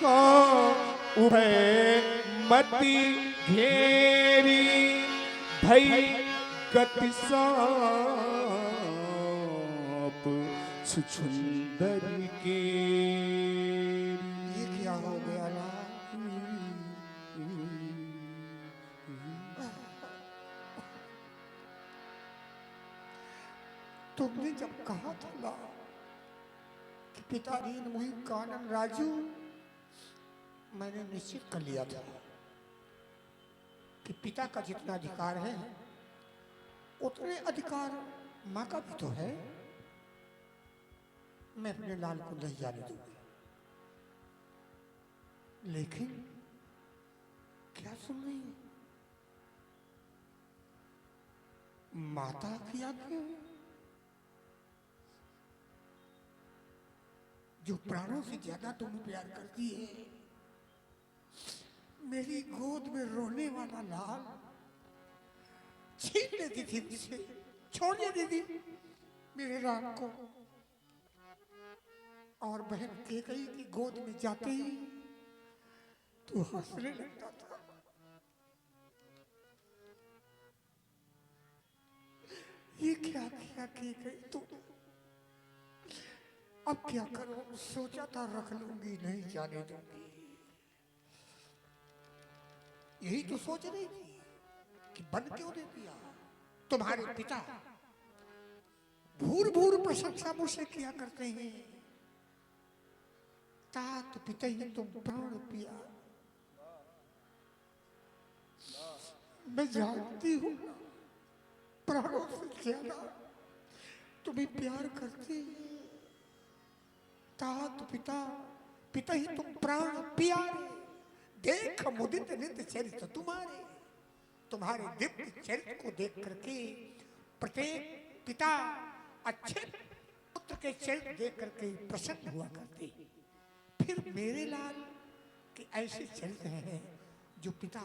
हाँ उभय मति घेरी भई गति छुछुंदर के। ये क्या हो गया ना? तुमने जब कहा था ना कि पिताजी मुहिब कानन राजू, मैंने निश्चित कर लिया था कि पिता का जितना अधिकार है उतने अधिकार माँ का भी तो है। मैं अपने लाल को नहीं जाने दूंगी। लेकिन क्या सुन रही है? माता की आज्ञा, जो प्राणों से ज्यादा तुम्हें प्यार करती है, मेरी गोद में रोने वाला लाल छीन लेती थी मुझसे, छोड़ देती थी मेरे राम को, और बहन केकई की गोद में जाते ही तू हंसने लगता था। ये क्या किया केकई तूने? अब क्या करूं? सोचा था रख लूंगी, नहीं जाने दूंगी। यही तो सोच रही थी कि बन क्यों दे दिया। तुम्हारे पिता भूर भूर प्रशंसा मुझसे किया करते हैं, तात पिता ही तुम प्राण पिया। मैं जानती हूँ प्राणों से ज्यादा तुम्हें प्यार करती है। तात पिता पिता ही तुम प्राण प्यारे। देख मुदित नित्य चरित्र तुम्हारे, तुम्हारे दिव्य चरित्र को देख करके प्रत्येक पिता अच्छे पुत्र के चरित्र देख करके प्रसन्न हुआ करते। फिर मेरे लाल के ऐसे चरित्र हैं जो पिता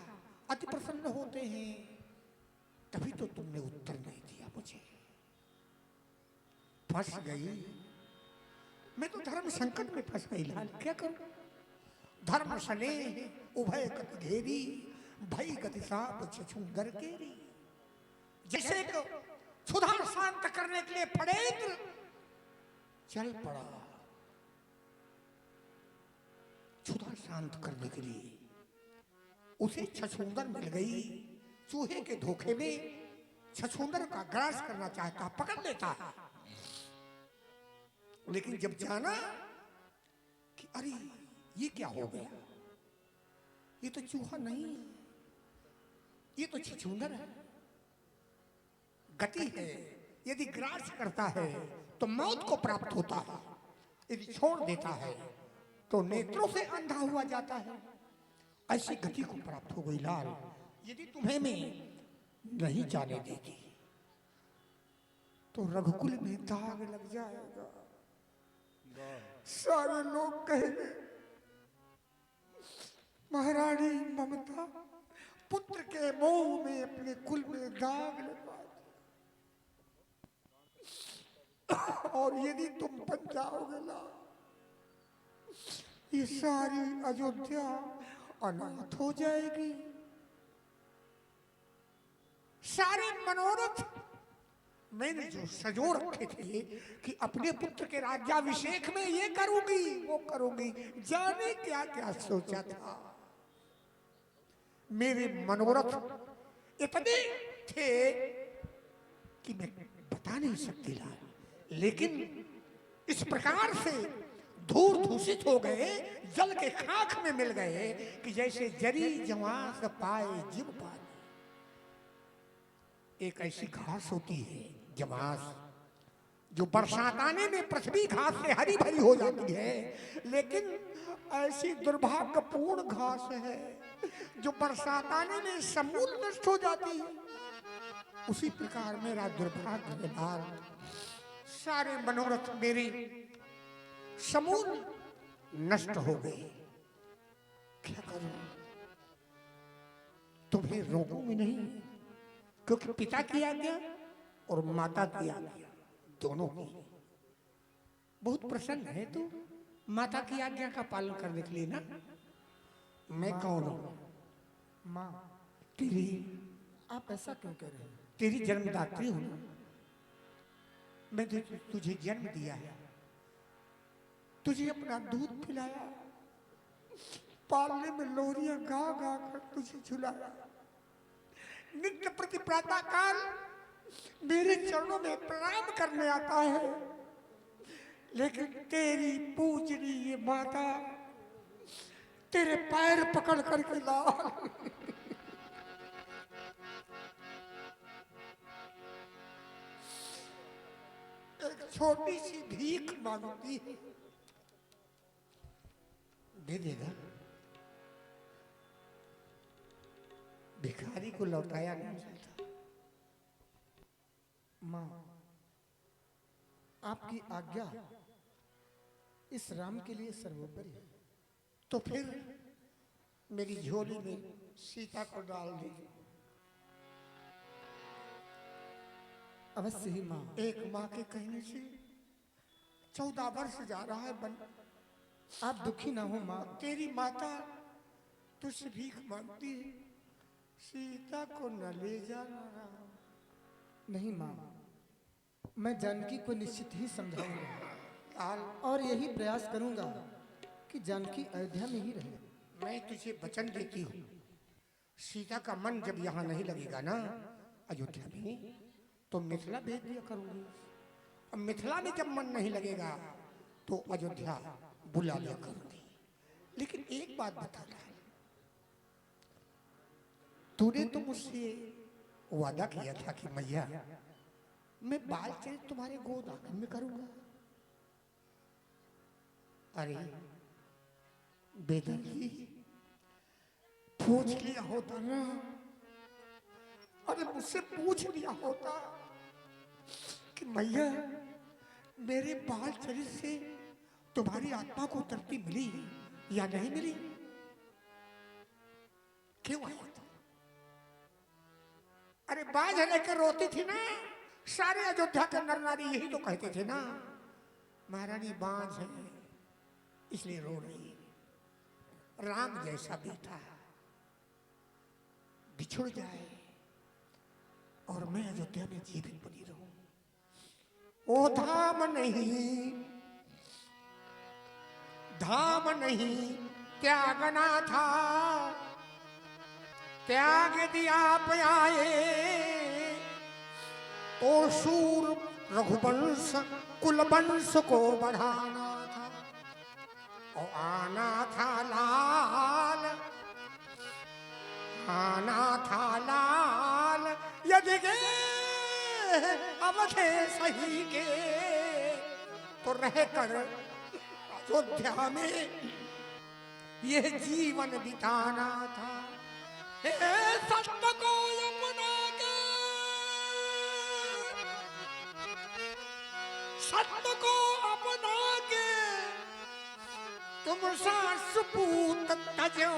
अति प्रसन्न होते हैं। तभी तो तुमने उत्तर नहीं दिया मुझे। फंस गई मैं तो, धर्म संकट में फंस गई लाल। क्या करूं? धर्म सने उभय गति घेरी, भई गति साप छछूंदर केरी। जैसे को क्षुधा शांत करने के लिए फड़ेंद्र चल पड़ा, क्षुधा शांत करने के लिए उसे छछूंदर मिल गई। चूहे के धोखे में छछूंदर का ग्रास करना चाहता, पकड़ लेता। लेकिन जब जाना कि अरे ये क्या हो गया, ये तो चूहा नहीं, ये तो छछूंदर है, गति है। यदि ग्रास करता है तो मौत को प्राप्त होता है, यदि छोड़ देता है तो नेत्रों से अंधा हुआ जाता है। ऐसी गति को प्राप्त हो गई लाल। यदि तुम्हें मैं नहीं जाने देती तो रघुकुल में दाग लग जाएगा। सारे लोग कहेंगे महारानी ममता पुत्र के मोह में अपने कुल में दाग लगा दी। और यदि तुम बन जाओगे ना, ये सारी अयोध्या अनाथ हो जाएगी। सारे मनोरथ मैंने जो सजो रखे थे कि अपने पुत्र के राज्याभिषेक में ये करूंगी वो करूंगी, जाने क्या क्या सोचा था। मेरे मनोरथ इतने थे कि मैं बता नहीं सकती लाल। लेकिन इस प्रकार से धूल दूषित हो गए, जल के खाक में मिल गए कि जैसे जरी जवास पाए जिब पाए। एक ऐसी घास होती है जमास, जो बरसात आने में पृथ्वी घास से हरी भरी हो जाती है, लेकिन ऐसी दुर्भाग्यपूर्ण घास है जो बरसात आने में समूल नष्ट हो जाती है। उसी प्रकार मेरा दुर्भाग्य है लाल। सारे मनोरथ मेरे समूल नष्ट हो गए। क्या करूं? तुम्हें रोकूंगी नहीं, क्योंकि पिता की आज्ञा और माता की आज्ञा दोनों की। बहुत प्रसन्न है तू माता की आज्ञा का पालन करने के लिए ना। मैं कौन हूं? माँ, तेरी आप ऐसा क्यों कह रहे हैं? तेरी जन्मदात्री हूं ना। मैं तुझे जन्म दिया है, तुझे अपना दूध पिलाया, पालने में लोरियां गा गा कर तुझे झुलाया। नित्य प्रति प्रातः काल मेरे चरणों में प्रणाम करने आता है, लेकिन तेरी पूजनीय माता तेरे पैर पकड़ करके लाल एक छोटी सी भीख मांगती है, दे देगा। भिखारी को लौटाया नहीं जाता। माँ, आपकी आज्ञा इस राम के लिए सर्वोपरि है। तो फिर मेरी झोली में सीता को डाल दीजिए। अवश्य ही माँ। एक माँ के कहने से 14 वर्ष जा रहा है बन। आप दुखी ना हो माँ। तेरी माता तुझसे भीख मांगती है, सीता को न ले जाना राम। नहीं माँ, मैं जानकी को निश्चित ही समझाऊंगा लाल, और यही प्रयास करूंगा कि जानकी अयोध्या में ही रहे। मैं तुझे वचन देती हूँ, सीता का मन जब यहाँ नहीं लगेगा ना अयोध्या में, तो मिथिला भेज दिया करूंगी। और मिथिला में जब मन नहीं लगेगा तो अयोध्या बुला लिया करूंगी। लेकिन एक बात बता रहा, तूने तो मुझसे वादा किया था कि मैया मैं बाल चरित तुम्हारे गोद आंगन में करूंगा। अरे बेदर्दी, पूछ लिया होता ना, अरे मुझसे पूछ लिया होता कि मैया मेरे बाल चरित से तुम्हारी आत्मा को तृप्ति मिली या नहीं मिली, क्यों आया था? अरे बाज लेकर रोती थी ना, सारे अयोध्या के नर नारी यही तो कहते थे ना, महारानी बांझ है इसलिए रो रही है। राम जैसा बेटा बिछुड़ जाए और मैं अयोध्या में जीवित बनी रहूं। ओ धाम नहीं, धाम नहीं त्यागना था, त्याग दिया आए तो सूर रघुवंश कुलवंश को बढ़ाना था। और आना था लाल, आना था लाल, यदि गे अवधे सही के तो रहकर अयोध्या में यह जीवन बिताना था। सत्य को अपना के, सत्य को अपना के तुम सास पूत तजो,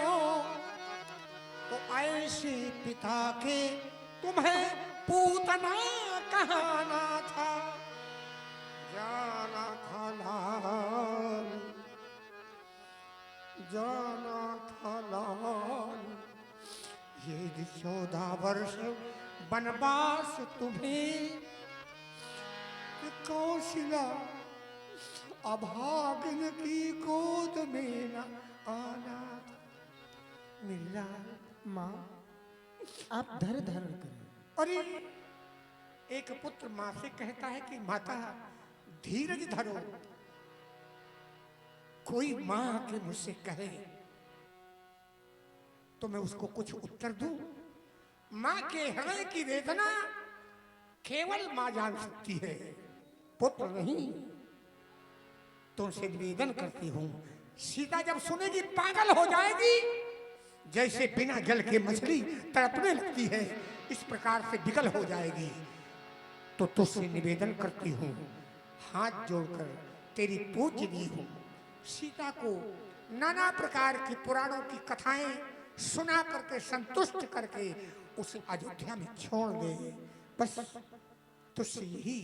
तो ऐसे पिता के तुम्हें पूतना कहना था। जाना था लाल, जाना था लाल, ये 14 वर्ष वनवास तुम्हें कौशला अभागिन की गोद में न आना था। मिला माँ, आप धैर्य धारण करें। अरे एक पुत्र माँ से कहता है कि माता धीरज धरो। कोई माँ के मुझसे कहे तो मैं उसको कुछ उत्तर दूं? माँ के हृदय की वेदना केवल माँ जान सकती है, पुत्र नहीं। तुमसे निवेदन करती हूं, सीता जब सुनेगी पागल हो जाएगी, जैसे बिना जल के मछली तड़पने लगती है इस प्रकार से विकल हो जाएगी। तो तुझसे निवेदन करती हूं, हाथ जोड़कर तेरी पूजनी हूं, सीता को नाना प्रकार की पुराणों की कथाएं सुना करके संतुष्ट करके उसे अयोध्या में छोड़ दे। बस तुझसे यही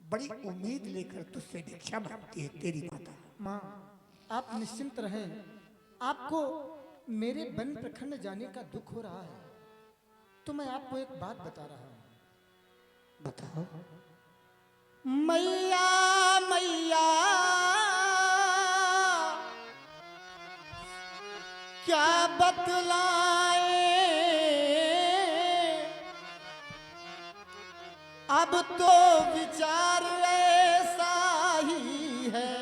बड़ी उम्मीद लेकर तुझसे भिक्षा मांगती है तेरी माता। माँ, आप निश्चिंत रहें। आपको मेरे वन प्रखंड जाने का दुख हो रहा है, तो मैं आपको एक बात बता रहा हूँ। बताओ। मैया मैया बतलाए अब तो विचार ऐसा ही है।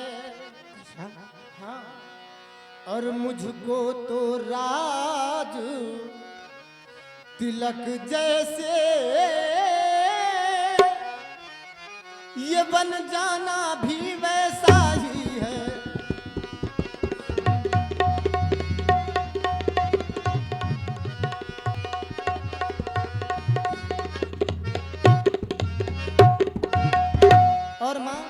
हाँ, और मुझको तो राज तिलक जैसे ये बन जाना भी वैसा ही है। और माँ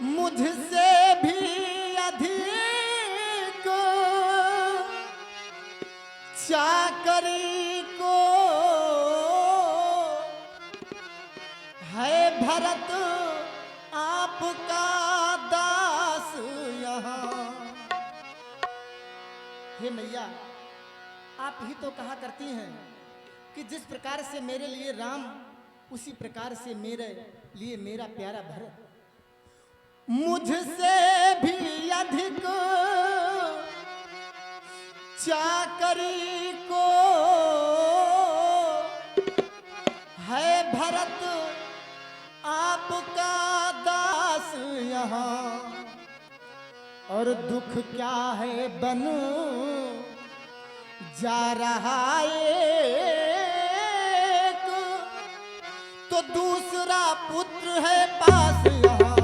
मुझसे भी अधिक चाकरी को है भरत आपका दास यहाँ। हे मैया, आप ही तो कहा करती हैं कि जिस प्रकार से मेरे लिए राम उसी प्रकार से मेरे लिए मेरा प्यारा भरत। मुझसे भी अधिक चाकरी को है भरत आपका दास यहाँ। और दुख क्या है बन जा रहा एक, तो दूसरा पुत्र है पास यहाँ।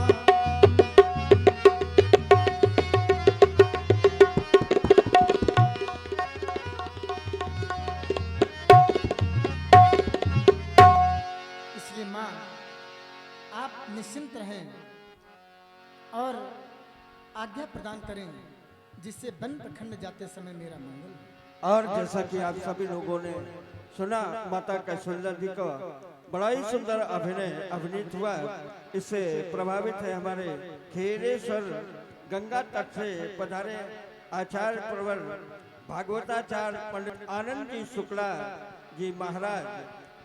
इसलिए माँ आप निश्चिंत रहें और आज्ञा प्रदान करें जिससे वन प्रखंड जाते समय मेरा मंगल हो। और जैसा कि आप सभी लोगों ने सुना, माता कौशल्या जी का बड़ा ही सुंदर अभिनय अभिनीत हुआ। इससे प्रभावित है हमारे खेरेश्वर गंगा तट से पधारे आचार्य प्रवर भागवताचार्य पंडित आनंद जी शुक्ला जी महाराज।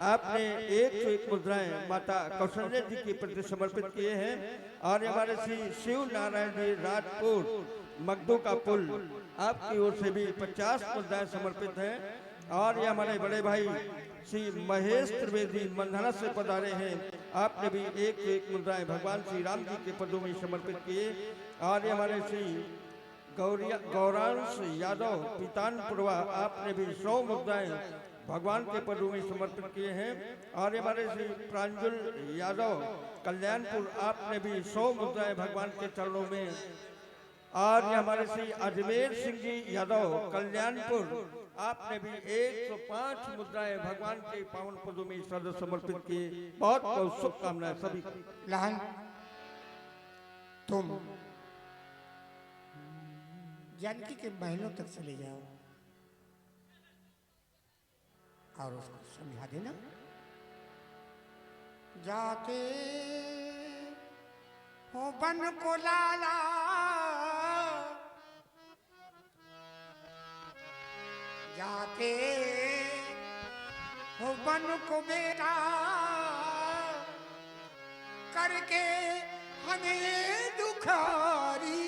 आपने एक मुद्राएं माता कौशल्या जी के प्रति समर्पित किए हैं। और हमारे श्री शिव नारायण जी राजपुर मगदू का पुल आपकी ओर से भी 50 मुद्राएं समर्पित हैं। और ये हमारे बड़े भाई श्री महेश त्रिवेदी मंधना से पधारे हैं। आपने भी एक मुद्राएं भगवान श्री राम जी के पदों में समर्पित किए। और ये हमारे श्री गौरांश यादव पीतानपुरवा, आपने भी 100 मुद्राएं भगवान के पदों में समर्पित किए हैं। और हमारे श्री प्रांजुल यादव कल्याणपुर, आपने भी 100 मुद्राएं भगवान के चरणों में। और हमारे श्री अजमेर सिंह जी यादव कल्याणपुर, आपने भी 105 मुद्राएं भगवान के पावन पदों में सदा समर्पित किए। बहुत बहुत शुभकामनाएं सभी को। लहन, तुम जानकी के महलों तक चले जाओ और उसको समझा देना। जाते हो बन को लाला, जाते हो बन को बेटा, करके हमें दुखारी।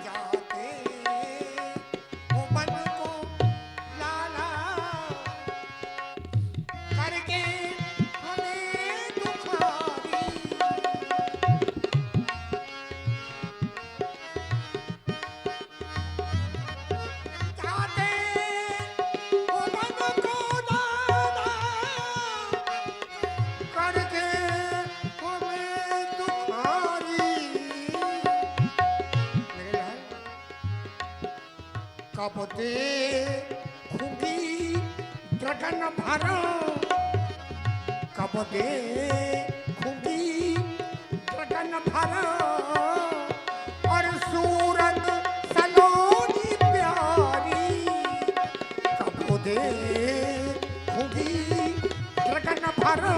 जाते हो बन को लाला, करके हमें दुखारी। जाते हो बन को दादा, करके हमें दुखारी। कब देखूंगी गगन भरा, कब देखूंगी गगन भरा, और सूरत सलोनी प्यारी। कब देखूंगी गगन भरा,